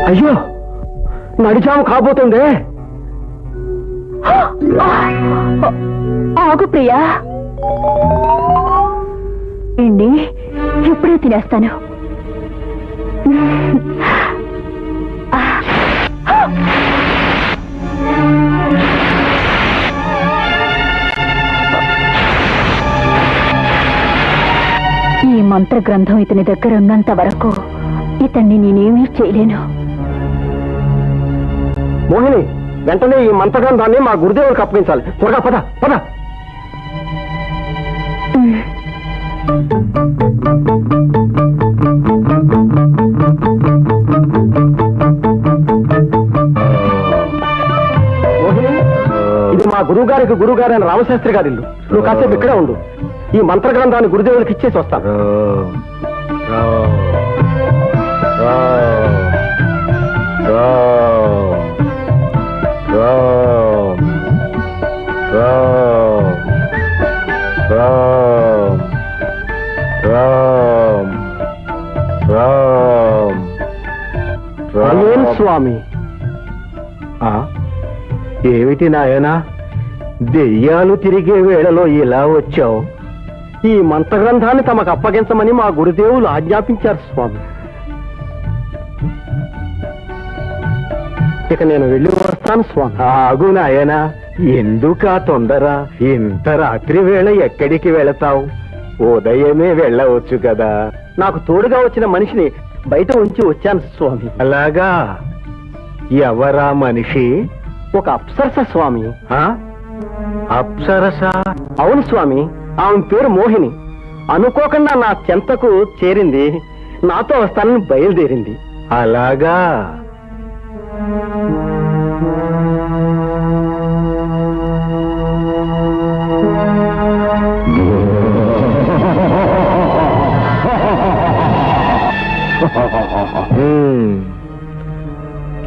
అయ్యో, నడిచాము కాబోతుందే. ఆగు ప్రియా, ఏండి ఇప్పుడే తినేస్తాను. ఈ మంత్ర గ్రంథం ఇతని దగ్గర ఉన్నంత వరకు ఇతన్ని నేనేమీ చేయలేను. మోహిని, వెంటనే ఈ మంత్రగ్రంథాన్ని మా గురుదేవులకు అప్పగించాలి. త్వరగా పద పద. మోహిని, ఇది మా గురువుగారికి గురువుగారైన రామశాస్త్రి గారి ఇల్లు. నువ్వు కాసేపు ఇక్కడే ఉండు. ఈ మంత్రగ్రంథాన్ని గురుదేవులకు ఇచ్చేసి వస్తాను. స్వామి, ఏమిటి నాయనా, దెయ్యాలు తిరిగే వేళలో ఇలా వచ్చావు? ఈ మంత్రగ్రంథాన్ని తమకు అప్పగించమని మా గురుదేవులు ఆజ్ఞాపించారు స్వామి. ఇక నేను వెళ్ళి వస్తాను స్వామి. ఆగు నాయనా, ఎందుకా తొందర? ఇంత రాత్రి వేళ ఎక్కడికి వెళతావు? ఉదయమే వెళ్ళవచ్చు కదా. నాకు తోడుగా వచ్చిన మనిషిని బయట ఉంచి వచ్చాను స్వామి. అలాగా? ఎవరా మనిషి? ఒక అప్సరస స్వామి. అప్సరస? అవును స్వామి, ఆమె పేరు మోహిని. అనుకోకుండా నా చెంతకు చేరింది. నాతో వస్తానని బయలుదేరింది. అలాగా?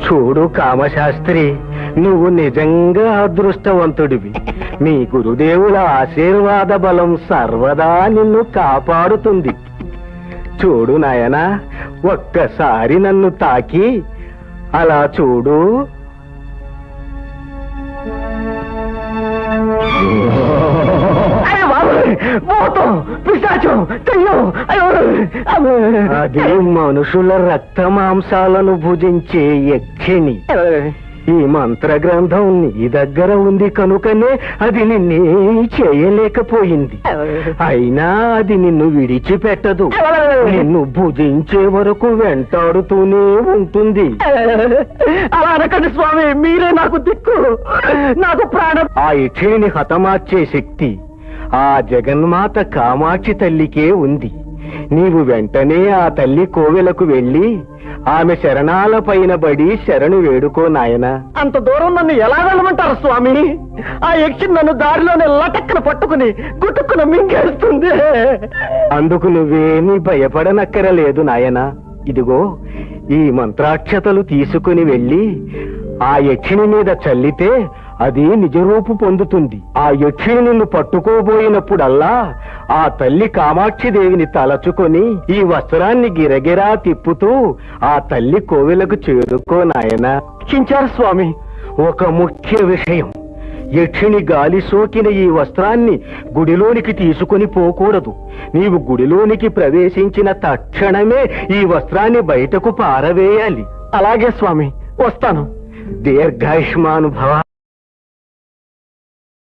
చూడు కామశాస్త్రి, నువ్వు నిజంగా అదృష్టవంతుడివి. మీ గురుదేవుల ఆశీర్వాద బలం సర్వదా నిన్ను కాపాడుతుంది. చూడు నాయనా, ఒక్కసారి నన్ను తాకి అలా చూడు. అది మనుషుల రక్త మాంసాలను భుజించే యక్షిణి. ఈ మంత్ర గ్రంథం నీ దగ్గర ఉంది కనుకనే అది నిన్నే చేయలేకపోయింది. అయినా అది నిన్ను విడిచిపెట్టదు. నిన్ను భుజించే వరకు వెంటాడుతూనే ఉంటుంది. అలా అనకండి స్వామి, మీరే నాకు దిక్కు, నాకు ప్రాణం. ఆ యక్షిణిని హతమార్చే శక్తి ఆ జగన్మాత కామాక్షి తల్లికే ఉంది. నీవు వెంటనే ఆ తల్లి కోవెలకు వెళ్ళి ఆమె శరణాల పైన బడి శరణు వేడుకో నాయనా. అంత దూరం నన్ను ఎలా వెళ్ళమంటారు స్వామి? ఆ యక్షి నన్ను దారిలోనే లటక్కన పట్టుకుని గుట్టుకున మింగేస్తుంది. అందుకు నువ్వేమీ భయపడనక్కరలేదు నాయనా. ఇదిగో ఈ మంత్రాక్షతలు తీసుకుని వెళ్ళి ఆ యక్షిని మీద చల్లితే అది నిజరూపు పొందుతుంది. ఆ యక్షిని నిన్ను పట్టుకోబోయినప్పుడల్లా ఆ తల్లి కామాక్షిదేవిని తలచుకొని ఈ వస్త్రాన్ని గిరగిరా తిప్పుతూ ఆ తల్లి కోవెలకు చేరుకో నాయనా. క్షించారు స్వామి. ఒక ముఖ్య విషయం, యక్షిని గాలి సోకిన ఈ వస్త్రాన్ని గుడిలోనికి తీసుకుని పోకూడదు. నీవు గుడిలోనికి ప్రవేశించిన తక్షణమే ఈ వస్త్రాన్ని బయటకు పారవేయాలి. అలాగే స్వామి, వస్తాను. దీర్ఘాయుష్మానుభవ.